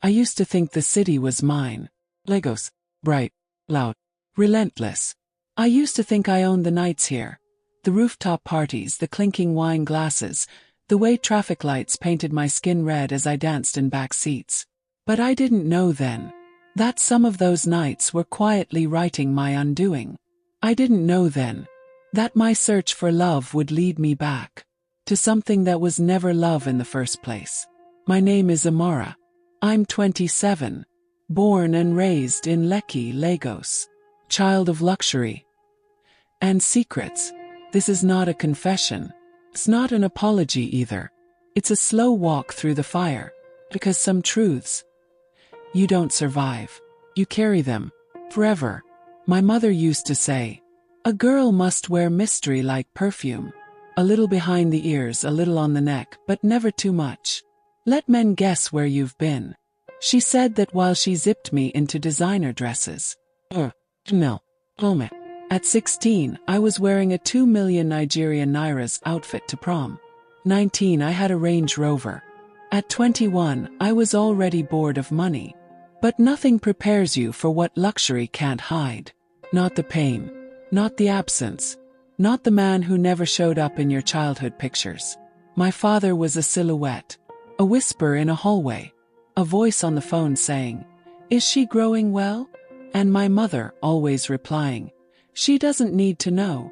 I used to think the city was mine. Legos. Bright. Loud. Relentless. I used to think I owned the nights here. The rooftop parties, the clinking wine glasses, the way traffic lights painted my skin red as I danced in back seats. But I didn't know then that some of those nights were quietly writing my undoing. I didn't know then that my search for love would lead me back to something that was never love in the first place. My name is Amara. I'm 27, born and raised in Lekki, Lagos. Child of luxury and secrets. This is not a confession. It's not an apology either. It's a slow walk through the fire, because some truths, you don't survive. You carry them forever. My mother used to say, a girl must wear mystery like perfume. A little behind the ears, a little on the neck, but never too much. Let men guess where you've been. She said that while she zipped me into designer dresses. No. At 16, I was wearing a 2 million Nigerian Nairas outfit to prom. 19, I had a Range Rover. At 21, I was already bored of money. But nothing prepares you for what luxury can't hide. Not the pain. Not the absence. Not the man who never showed up in your childhood pictures. My father was a silhouette. A whisper in a hallway. A voice on the phone saying, "Is she growing well?" And my mother always replying, "She doesn't need to know."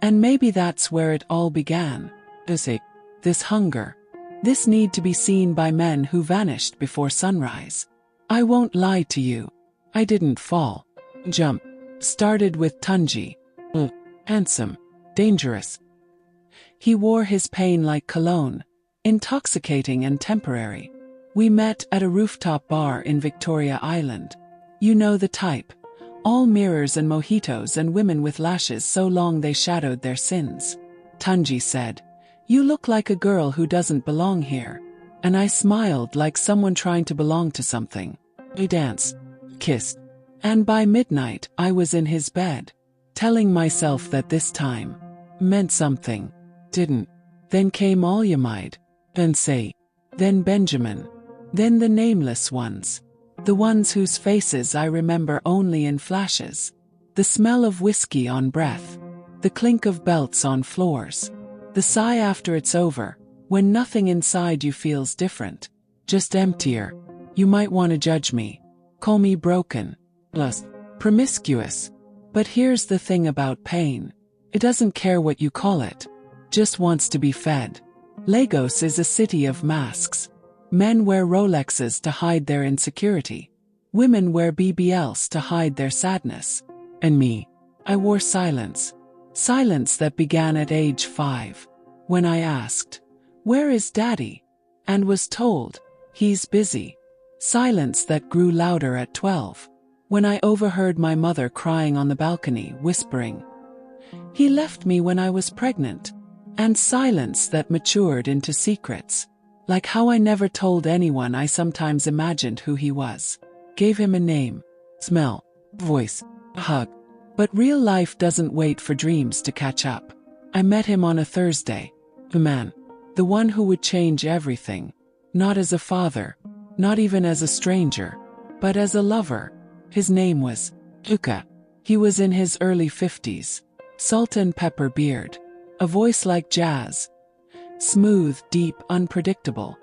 And maybe that's where it all began. This hunger. This need to be seen by men who vanished before sunrise. I won't lie to you. I didn't fall. Jump. Started with Tunji. Handsome. Dangerous. He wore his pain like cologne. Intoxicating and temporary. We met at a rooftop bar in Victoria Island. You know the type. All mirrors and mojitos and women with lashes so long they shadowed their sins. Tunji said, "You look like a girl who doesn't belong here." And I smiled like someone trying to belong to something. We danced, kissed, and by midnight I was in his bed, telling myself that this time meant something. Didn't. Then came Olyamide, then Say, then Benjamin, then the nameless ones. The ones whose faces I remember only in flashes. The smell of whiskey on breath. The clink of belts on floors. The sigh after it's over, when nothing inside you feels different. Just emptier. You might want to judge me. Call me broken. Lust. Promiscuous. But here's the thing about pain. It doesn't care what you call it. Just wants to be fed. Lagos is a city of masks. Men wear Rolexes to hide their insecurity. Women wear BBLs to hide their sadness. And me, I wore silence. Silence that began at age 5. When I asked, "Where is Daddy?" and was told, "He's busy." Silence that grew louder at 12. When I overheard my mother crying on the balcony, whispering, "He left me when I was pregnant." And silence that matured into secrets. Like how I never told anyone I sometimes imagined who he was. Gave him a name, smell, voice, a hug. But real life doesn't wait for dreams to catch up. I met him on a Thursday. The man. The one who would change everything. Not as a father. Not even as a stranger. But as a lover. His name was Luca. He was in his early 50s. Salt and pepper beard. A voice like jazz. Smooth, deep, unpredictable.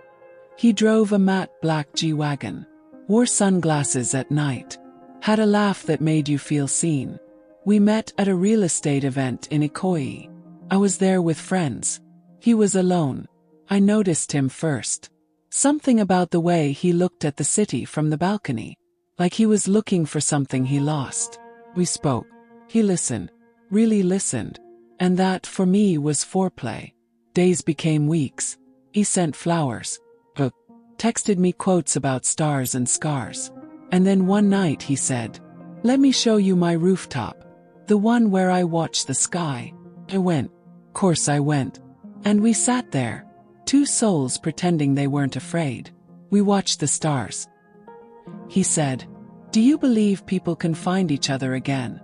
He drove a matte black G-Wagon. Wore sunglasses at night. Had a laugh that made you feel seen. We met at a real estate event in Ikoyi. I was there with friends. He was alone. I noticed him first. Something about the way he looked at the city from the balcony. Like he was looking for something he lost. We spoke. He listened. Really listened. And that, for me, was foreplay. Days became weeks. He sent flowers. Texted me quotes about stars and scars. And then one night he said, "Let me show you my rooftop. The one where I watch the sky." I went. Course I went. And we sat there. Two souls pretending they weren't afraid. We watched the stars. He said, "Do you believe people can find each other again?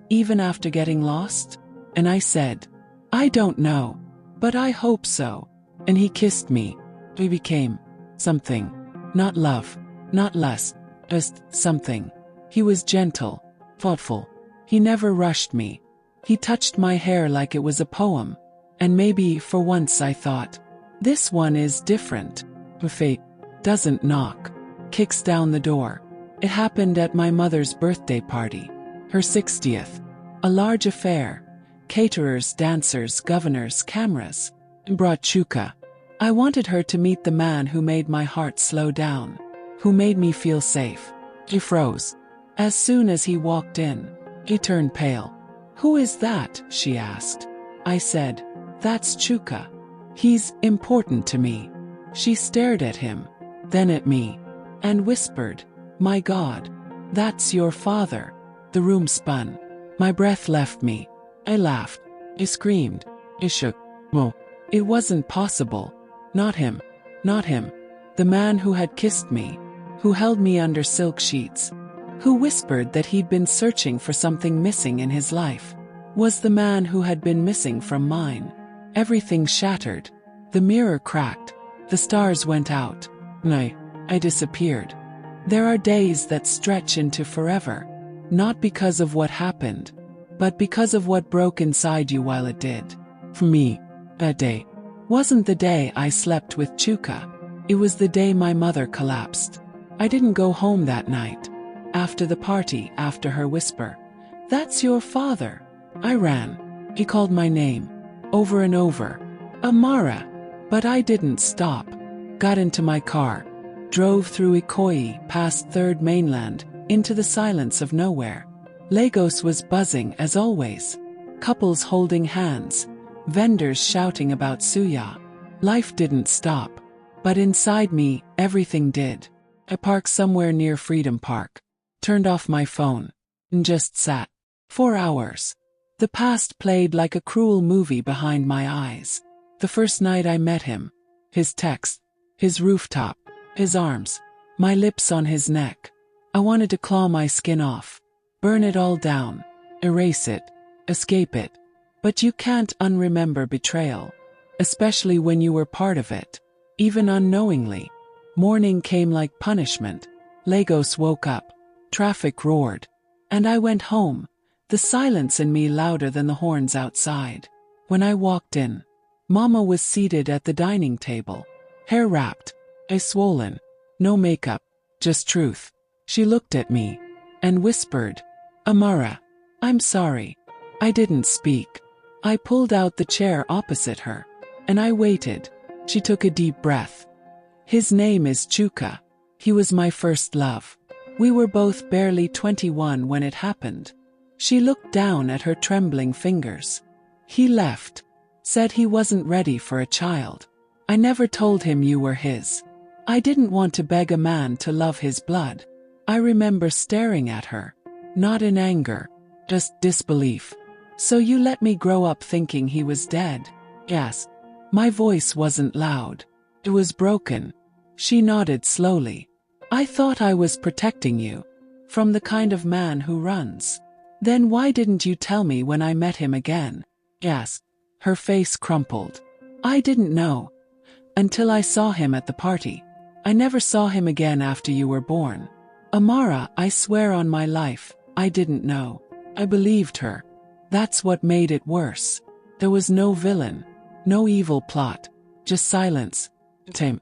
Even after getting lost?" And I said, "I don't know. But I hope so." And he kissed me. We became something. Not love. Not less, just something. He was gentle, thoughtful. He never rushed me. He touched my hair like it was a poem. And maybe, for once I thought, this one is different. Fate doesn't knock, kicks down the door. It happened at my mother's birthday party. Her 60th. A large affair. Caterers, dancers, governors, cameras. Brought Chuka. I wanted her to meet the man who made my heart slow down. Who made me feel safe. He froze. As soon as he walked in, he turned pale. Who is that? She asked. I said, that's Chuka. He's important to me. She stared at him, then at me, and whispered, my God, that's your father. The room spun. My breath left me. I laughed. I screamed. I shook. Oh, it wasn't possible. Not him. Not him. The man who had kissed me, who held me under silk sheets, who whispered that he'd been searching for something missing in his life, was the man who had been missing from mine. Everything shattered. The mirror cracked. The stars went out. I disappeared. There are days that stretch into forever, not because of what happened, but because of what broke inside you while it did. For me, that day wasn't the day I slept with Chuka. It was the day my mother collapsed. I didn't go home that night. After the party, after her whisper, that's your father. I ran. He called my name, over and over. Amara. But I didn't stop. Got into my car. Drove through Ikoyi, past Third Mainland, into the silence of nowhere. Lagos was buzzing as always. Couples holding hands. Vendors shouting about suya. Life didn't stop. But inside me, everything did. I parked somewhere near Freedom Park. Turned off my phone. And just sat. 4 hours. The past played like a cruel movie behind my eyes. The first night I met him. His text. His rooftop. His arms. My lips on his neck. I wanted to claw my skin off. Burn it all down. Erase it. Escape it. But you can't unremember betrayal. Especially when you were part of it. Even unknowingly. Morning came like punishment. Lagos woke up. Traffic roared. And I went home. The silence in me louder than the horns outside. When I walked in, Mama was seated at the dining table. Hair wrapped. Eyes swollen. No makeup. Just truth. She looked at me. And whispered, Amara. I'm sorry. I didn't speak. I pulled out the chair opposite her. And I waited. She took a deep breath. His name is Chuka. He was my first love. We were both barely 21 when it happened. She looked down at her trembling fingers. He left. Said he wasn't ready for a child. I never told him you were his. I didn't want to beg a man to love his blood. I remember staring at her. Not in anger. Just disbelief. So you let me grow up thinking he was dead? Yes. My voice wasn't loud. It was broken. She nodded slowly. I thought I was protecting you. From the kind of man who runs. Then why didn't you tell me when I met him again? Yes. Her face crumpled. I didn't know. Until I saw him at the party. I never saw him again after you were born. Amara, I swear on my life, I didn't know. I believed her. That's what made it worse. There was no villain. No evil plot. Just silence. Time.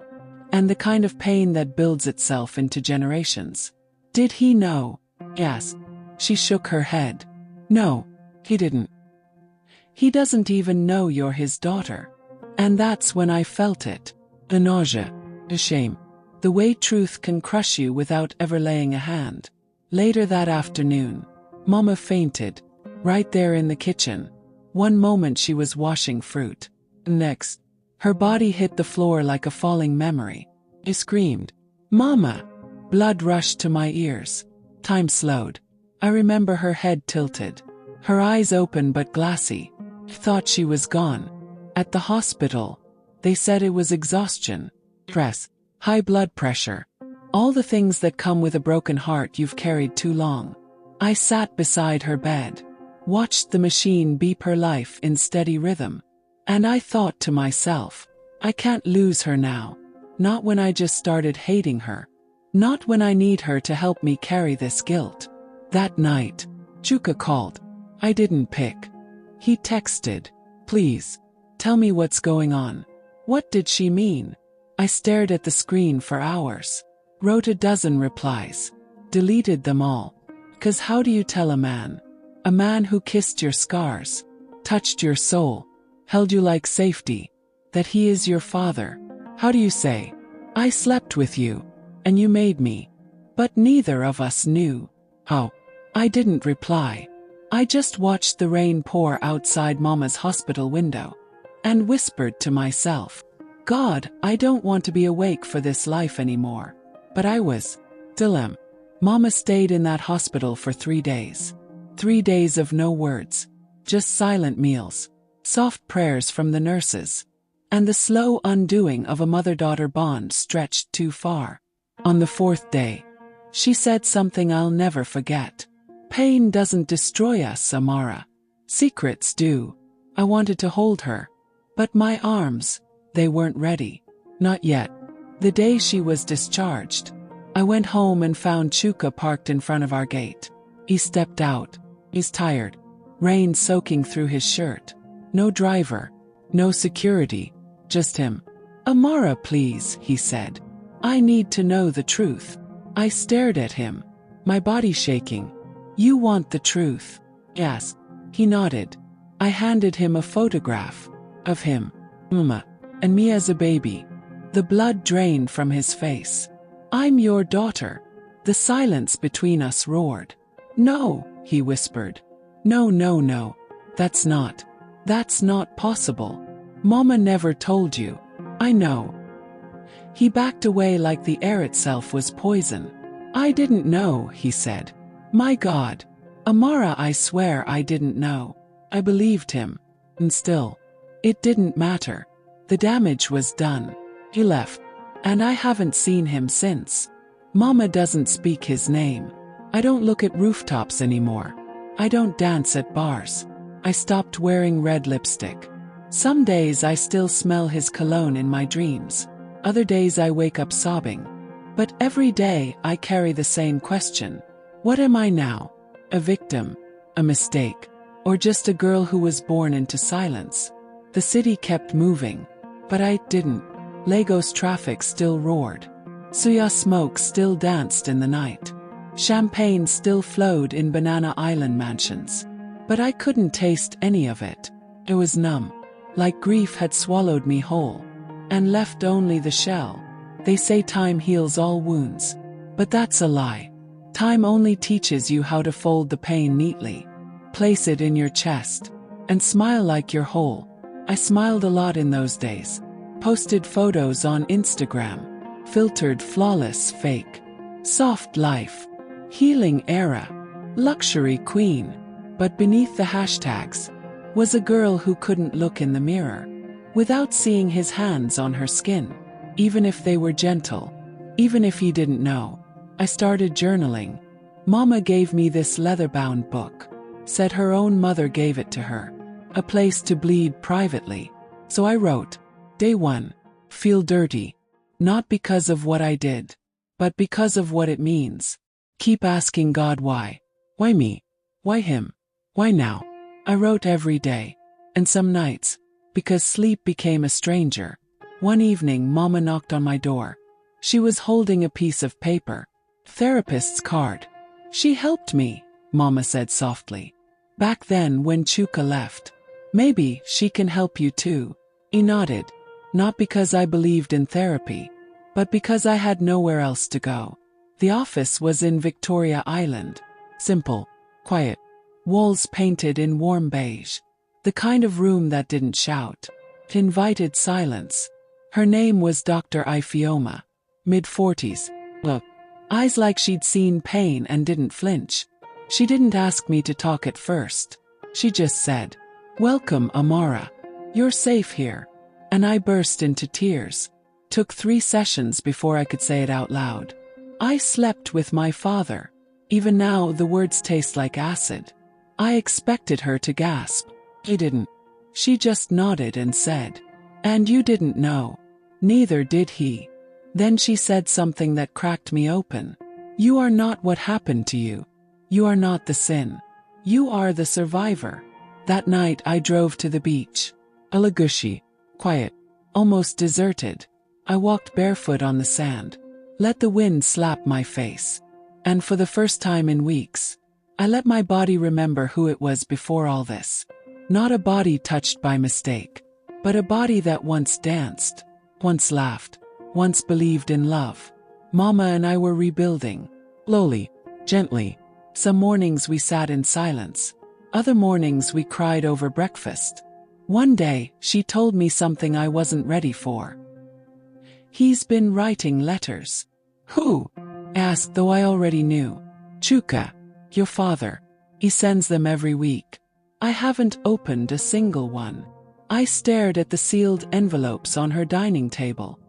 And the kind of pain that builds itself into generations. Did he know? Yes. She shook her head. No, he didn't. He doesn't even know you're his daughter. And that's when I felt it. The nausea. The shame. The way truth can crush you without ever laying a hand. Later that afternoon, Mama fainted. Right there in the kitchen. One moment she was washing fruit. Next, her body hit the floor like a falling memory. I screamed, Mama! Blood rushed to my ears. Time slowed. I remember her head tilted. Her eyes open but glassy. I thought she was gone. At the hospital, they said it was exhaustion, stress, high blood pressure. All the things that come with a broken heart you've carried too long. I sat beside her bed. Watched the machine beep her life in steady rhythm. And I thought to myself, I can't lose her now. Not when I just started hating her. Not when I need her to help me carry this guilt. That night, Chuka called. I didn't pick. He texted, "Please, tell me what's going on." What did she mean? I stared at the screen for hours. Wrote a dozen replies. Deleted them all. 'Cause how do you tell a man who kissed your scars, touched your soul, held you like safety, that he is your father? How do you say, "I slept with you, and you made me"? But neither of us knew. Oh, I didn't reply. I just watched the rain pour outside Mama's hospital window, and whispered to myself, "God, I don't want to be awake for this life anymore." But I was. Dilemma. Mama stayed in that hospital for 3 days. 3 days of no words. Just silent meals, soft prayers from the nurses, and the slow undoing of a mother-daughter bond stretched too far. On the 4th day, she said something I'll never forget. "Pain doesn't destroy us, Amara. Secrets do." I wanted to hold her, but my arms, they weren't ready. Not yet. The day she was discharged, I went home and found Chuka parked in front of our gate. He stepped out. He's tired. Rain soaking through his shirt. No driver. No security. Just him. "Amara, please," he said. "I need to know the truth." I stared at him, my body shaking. "You want the truth?" "Yes." He nodded. I handed him a photograph of him, Mama, and me as a baby. The blood drained from his face. "I'm your daughter." The silence between us roared. "No," he whispered. No, that's not possible. Mama never told you." "I know." He backed away like the air itself was poison. "I didn't know," he said. "My God. Amara, I swear I didn't know." I believed him. And still, it didn't matter. The damage was done. He left. And I haven't seen him since. Mama doesn't speak his name. I don't look at rooftops anymore. I don't dance at bars. I stopped wearing red lipstick. Some days I still smell his cologne in my dreams. Other days I wake up sobbing. But every day I carry the same question. What am I now? A victim? A mistake? Or just a girl who was born into silence? The city kept moving. But I didn't. Lagos traffic still roared. Suya smoke still danced in the night. Champagne still flowed in Banana Island mansions. But I couldn't taste any of it. It was numb. Like grief had swallowed me whole. And left only the shell. They say time heals all wounds. But that's a lie. Time only teaches you how to fold the pain neatly. Place it in your chest. And smile like you're whole. I smiled a lot in those days. Posted photos on Instagram. Filtered flawless fake. Soft life. Healing era. Luxury queen. But beneath the hashtags was a girl who couldn't look in the mirror without seeing his hands on her skin. Even if they were gentle. Even if he didn't know. I started journaling. Mama gave me this leather-bound book. Said her own mother gave it to her. A place to bleed privately. So I wrote. Day 1. Feel dirty. Not because of what I did. But because of what it means. Keep asking God why. Why me? Why him? Why now? I wrote every day. And some nights. Because sleep became a stranger. One evening Mama knocked on my door. She was holding a piece of paper. Therapist's card. She helped me, Mama said softly. Back then when Chuka left. Maybe she can help you too. He nodded. Not because I believed in therapy. But because I had nowhere else to go. The office was in Victoria Island. Simple. Quiet. Walls painted in warm beige. The kind of room that didn't shout. It invited silence. Her name was Dr. Ifeoma. Mid-40s. Look. Eyes like she'd seen pain and didn't flinch. She didn't ask me to talk at first. She just said, "Welcome, Amara. You're safe here." And I burst into tears. Took 3 sessions before I could say it out loud. I slept with my father. Even now the words taste like acid. I expected her to gasp. She didn't. She just nodded and said, "And you didn't know." Neither did he. Then she said something that cracked me open. You are not what happened to you. You are not the sin. You are the survivor. That night I drove to the beach. Alagushi, quiet, almost deserted. I walked barefoot on the sand. Let the wind slap my face. And for the first time in weeks, I let my body remember who it was before all this. Not a body touched by mistake, but a body that once danced, once laughed, once believed in love. Mama and I were rebuilding. Slowly, gently. Some mornings we sat in silence. Other mornings we cried over breakfast. One day, she told me something I wasn't ready for. He's been writing letters. Who? Asked, though I already knew. Chuka, your father. He sends them every week. I haven't opened a single one. I stared at the sealed envelopes on her dining table.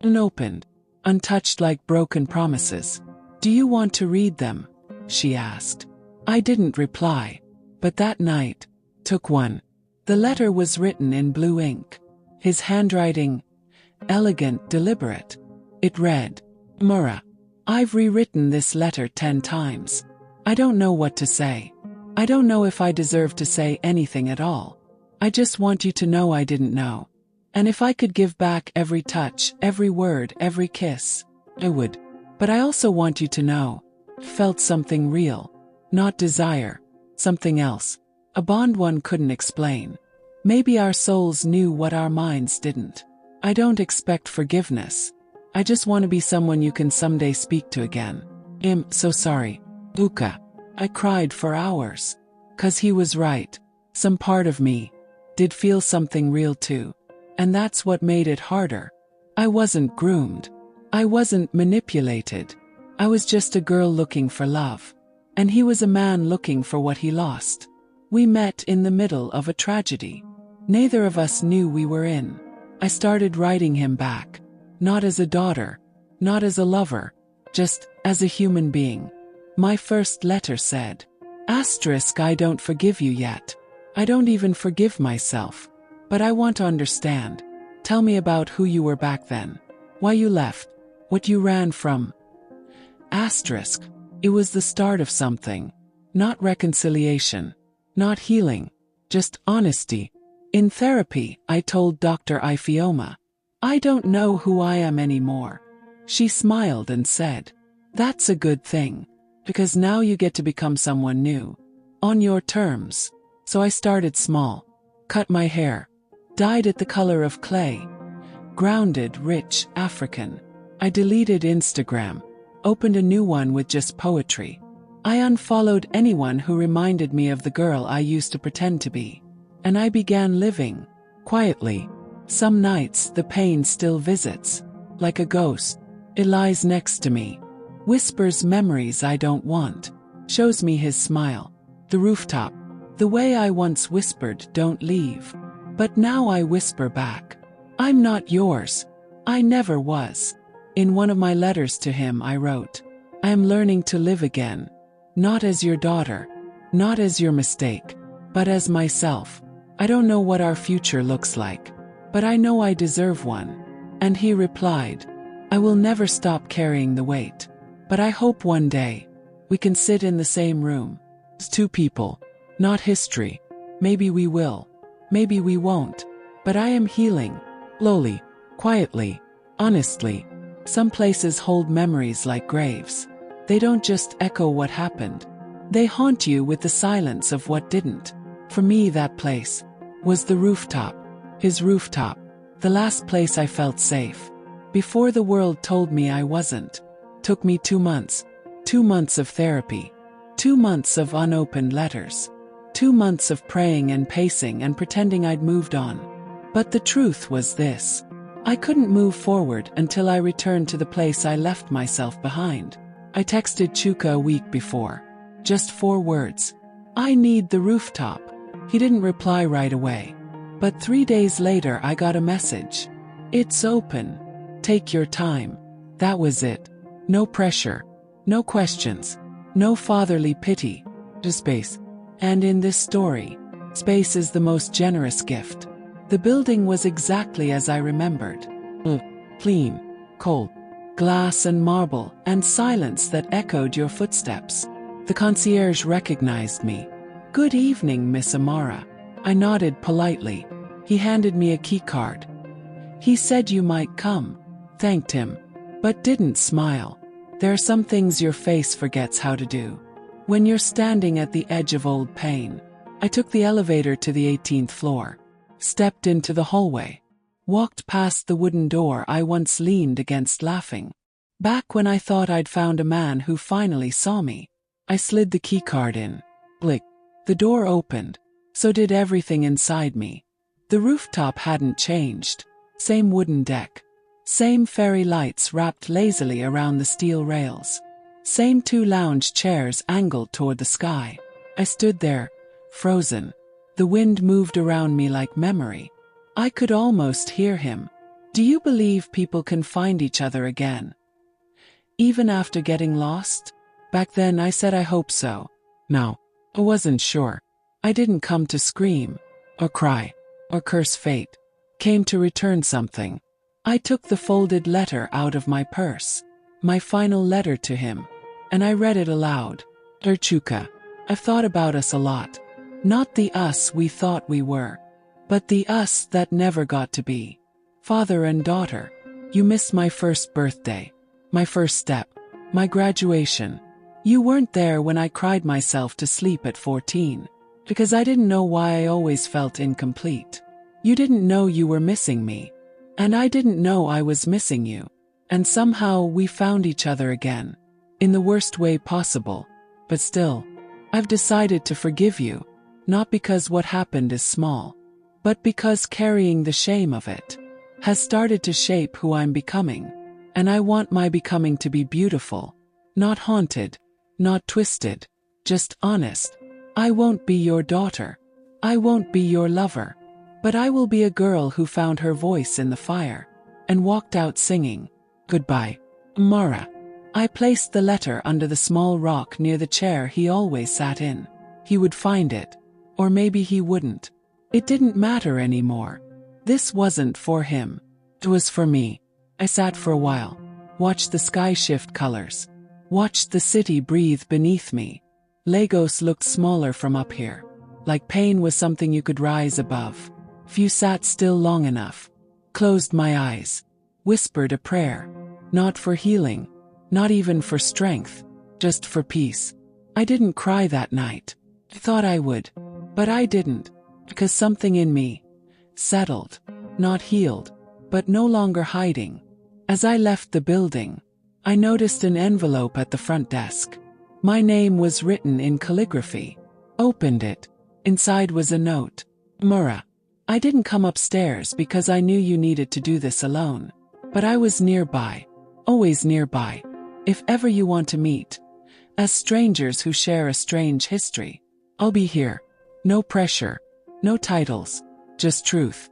Unopened, untouched like broken promises. Do you want to read them? She asked. I didn't reply, but that night, took one. The letter was written in blue ink. His handwriting, elegant, deliberate. It read, Amara, I've rewritten this letter 10 times. I don't know what to say. I don't know if I deserve to say anything at all. I just want you to know I didn't know. And if I could give back every touch, every word, every kiss, I would. But I also want you to know, felt something real, not desire, something else. A bond one couldn't explain. Maybe our souls knew what our minds didn't. I don't expect forgiveness. I just want to be someone you can someday speak to again. I'm so sorry, Luca. I cried for hours. 'Cause he was right. Some part of me did feel something real too. And that's what made it harder. I wasn't groomed. I wasn't manipulated. I was just a girl looking for love. And he was a man looking for what he lost. We met in the middle of a tragedy. Neither of us knew we were in. I started writing him back. Not as a daughter. Not as a lover. Just as a human being. My first letter said, I don't forgive you yet. I don't even forgive myself. But I want to understand. Tell me about who you were back then. Why you left. What you ran from. It was the start of something. Not reconciliation. Not healing. Just honesty. In therapy, I told Dr. Ifioma, I don't know who I am anymore. She smiled and said, that's a good thing. Because now you get to become someone new. On your terms. So I started small. Cut my hair. Dyed it the color of clay. Grounded, rich, African. I deleted Instagram. Opened a new one with just poetry. I unfollowed anyone who reminded me of the girl I used to pretend to be. And I began living. Quietly. Some nights the pain still visits. Like a ghost. It lies next to me. Whispers memories I don't want. Shows me his smile. The rooftop. The way I once whispered, don't leave. But now I whisper back. I'm not yours. I never was. In one of my letters to him I wrote, I am learning to live again. Not as your daughter. Not as your mistake. But as myself. I don't know what our future looks like. But I know I deserve one. And he replied, I will never stop carrying the weight. But I hope one day, we can sit in the same room. As two people. Not history. Maybe we will. Maybe we won't. But I am healing. Slowly. Quietly. Honestly. Some places hold memories like graves. They don't just echo what happened. They haunt you with the silence of what didn't. For me, that place was the rooftop. His rooftop. The last place I felt safe. Before the world told me I wasn't. Took me 2 months. 2 months of therapy. 2 months of unopened letters. 2 months of praying and pacing and pretending I'd moved on. But the truth was this. I couldn't move forward until I returned to the place I left myself behind. I texted Chuka a week before. Just 4 words. I need the rooftop. He didn't reply right away. But 3 days later I got a message. It's open. Take your time. That was it. No pressure. No questions. No fatherly pity. Just space. And in this story, space is the most generous gift. The building was exactly as I remembered. Clean. Cold glass and marble, and silence that echoed your footsteps. The concierge recognized me. "Good evening, Miss Amara." I nodded politely. He handed me a keycard. "He said you might come." Thanked him, but didn't smile. There are some things your face forgets how to do when you're standing at the edge of old pain. I took the elevator to the 18th floor, stepped into the hallway, walked past the wooden door I once leaned against laughing. Back when I thought I'd found a man who finally saw me. I slid the keycard in. Blick. The door opened. So did everything inside me. The rooftop hadn't changed. Same wooden deck. Same fairy lights wrapped lazily around the steel rails. Same 2 lounge chairs angled toward the sky. I stood there, frozen. The wind moved around me like memory. I could almost hear him. "Do you believe people can find each other again, even after getting lost?" Back then I said I hope so. No, I wasn't sure. I didn't come to scream, or cry, or curse fate. Came to return something. I took the folded letter out of my purse. My final letter to him. And I read it aloud. "Dear Chuka, I've thought about us a lot. Not the us we thought we were, but the us that never got to be. Father and daughter, you missed my first birthday, my first step, my graduation. You weren't there when I cried myself to sleep at 14, because I didn't know why I always felt incomplete. You didn't know you were missing me, and I didn't know I was missing you. And somehow we found each other again, in the worst way possible. But still, I've decided to forgive you, not because what happened is small, but because carrying the shame of it has started to shape who I'm becoming. And I want my becoming to be beautiful, not haunted, not twisted, just honest. I won't be your daughter. I won't be your lover. But I will be a girl who found her voice in the fire and walked out singing, Goodbye, Amara." I placed the letter under the small rock near the chair he always sat in. He would find it, or maybe he wouldn't. It didn't matter anymore. This wasn't for him. It was for me. I sat for a while, watched the sky shift colors, watched the city breathe beneath me. Lagos looked smaller from up here, like pain was something you could rise above. If you sat still long enough, closed my eyes, whispered a prayer, not for healing, not even for strength, just for peace. I didn't cry that night. I thought I would, but I didn't, because something in me settled, not healed, but no longer hiding. As I left the building, I noticed an envelope at the front desk. My name was written in calligraphy. Opened it. Inside was a note. Amara, I didn't come upstairs because I knew you needed to do this alone. But I was nearby, always nearby, if ever you want to meet. As strangers who share a strange history, I'll be here. No pressure, no titles, just truth.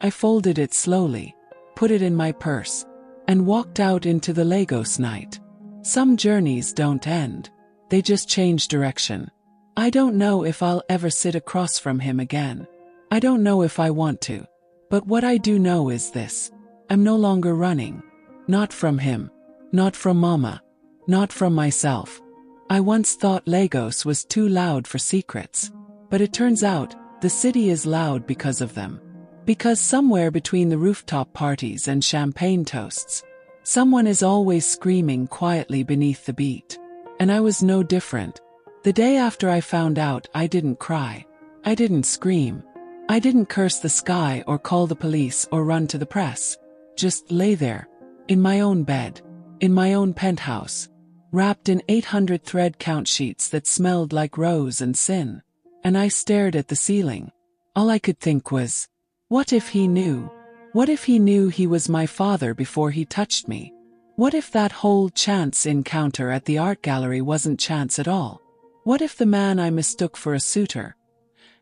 I folded it slowly, put it in my purse, and walked out into the Lagos night. Some journeys don't end, they just change direction. I don't know if I'll ever sit across from him again. I don't know if I want to. But what I do know is this. I'm no longer running. Not from him. Not from Mama. Not from myself. I once thought Lagos was too loud for secrets. But it turns out, the city is loud because of them. Because somewhere between the rooftop parties and champagne toasts, someone is always screaming quietly beneath the beat. And I was no different. The day after I found out, I didn't cry. I didn't scream. I didn't curse the sky or call the police or run to the press. Just lay there, in my own bed, in my own penthouse, wrapped in 800 thread count sheets that smelled like rose and sin. And I stared at the ceiling. All I could think was, what if he knew? What if he knew he was my father before he touched me? What if that whole chance encounter at the art gallery wasn't chance at all? What if the man I mistook for a suitor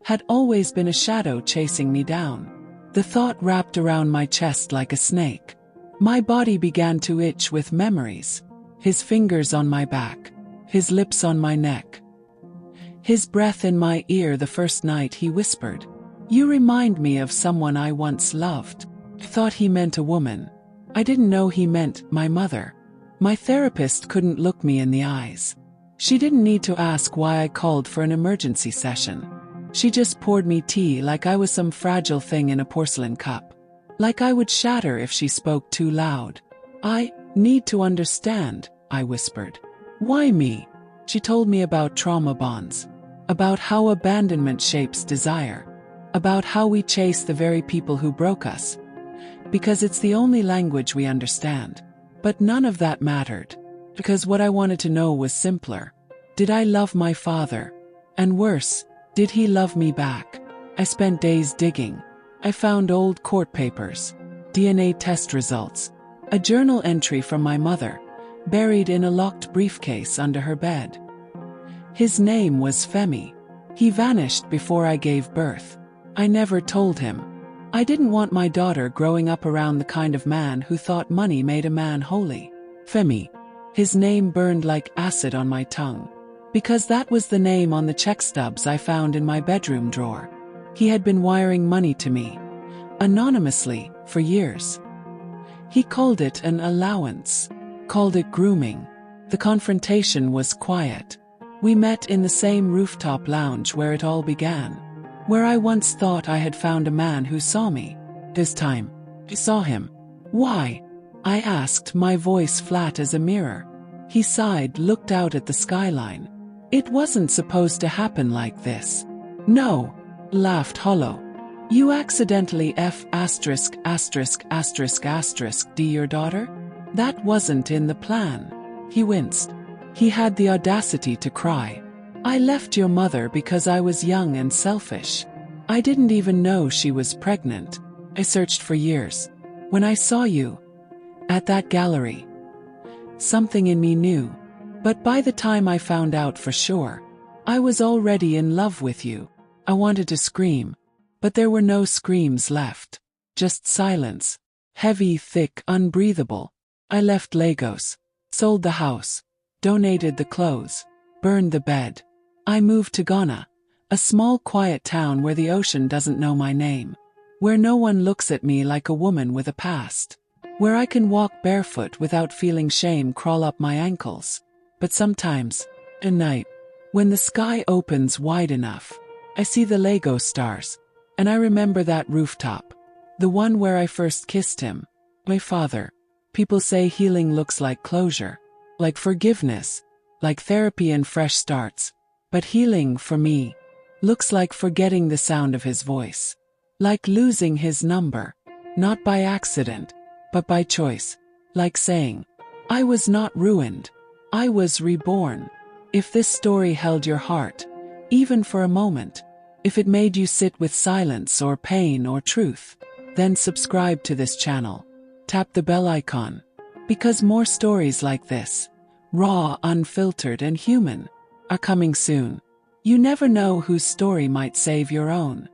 had always been a shadow chasing me down? The thought wrapped around my chest like a snake. My body began to itch with memories. His fingers on my back, his lips on my neck, his breath in my ear the first night he whispered, "You remind me of someone I once loved." I thought he meant a woman. I didn't know he meant my mother. My therapist couldn't look me in the eyes. She didn't need to ask why I called for an emergency session. She just poured me tea like I was some fragile thing in a porcelain cup. Like I would shatter if she spoke too loud. I need to understand, I whispered. Why me? She told me about trauma bonds. About how abandonment shapes desire. About how we chase the very people who broke us. Because it's the only language we understand. But none of that mattered. Because what I wanted to know was simpler. Did I love my father? And worse, did he love me back? I spent days digging. I found old court papers, DNA test results, a journal entry from my mother, buried in a locked briefcase under her bed. His name was Femi. He vanished before I gave birth. I never told him. I didn't want my daughter growing up around the kind of man who thought money made a man holy. Femi. His name burned like acid on my tongue. Because that was the name on the check stubs I found in my bedroom drawer. He had been wiring money to me, anonymously, for years. He called it an allowance, called it grooming. The confrontation was quiet. We met in the same rooftop lounge where it all began, where I once thought I had found a man who saw me. This time, I saw him. Why? I asked, my voice flat as a mirror. He sighed, looked out at the skyline. It wasn't supposed to happen like this. No, laughed hollow. You accidentally d your daughter? That wasn't in the plan. He winced. He had the audacity to cry. I left your mother because I was young and selfish. I didn't even know she was pregnant. I searched for years. When I saw you at that gallery, something in me knew. But by the time I found out for sure, I was already in love with you. I wanted to scream, but there were no screams left. Just silence. Heavy, thick, unbreathable. I left Lagos, sold the house, donated the clothes, burned the bed. I moved to Ghana, a small quiet town where the ocean doesn't know my name, where no one looks at me like a woman with a past, where I can walk barefoot without feeling shame crawl up my ankles. But sometimes, at night, when the sky opens wide enough, I see the Lagos stars, and I remember that rooftop, the one where I first kissed him, my father. People say healing looks like closure, like forgiveness, like therapy and fresh starts. But healing, for me, looks like forgetting the sound of his voice, like losing his number, not by accident, but by choice, like saying, I was not ruined, I was reborn. If this story held your heart, even for a moment, if it made you sit with silence or pain or truth, then subscribe to this channel. Tap the bell icon, because more stories like this, raw, unfiltered, and human, are coming soon. You never know whose story might save your own.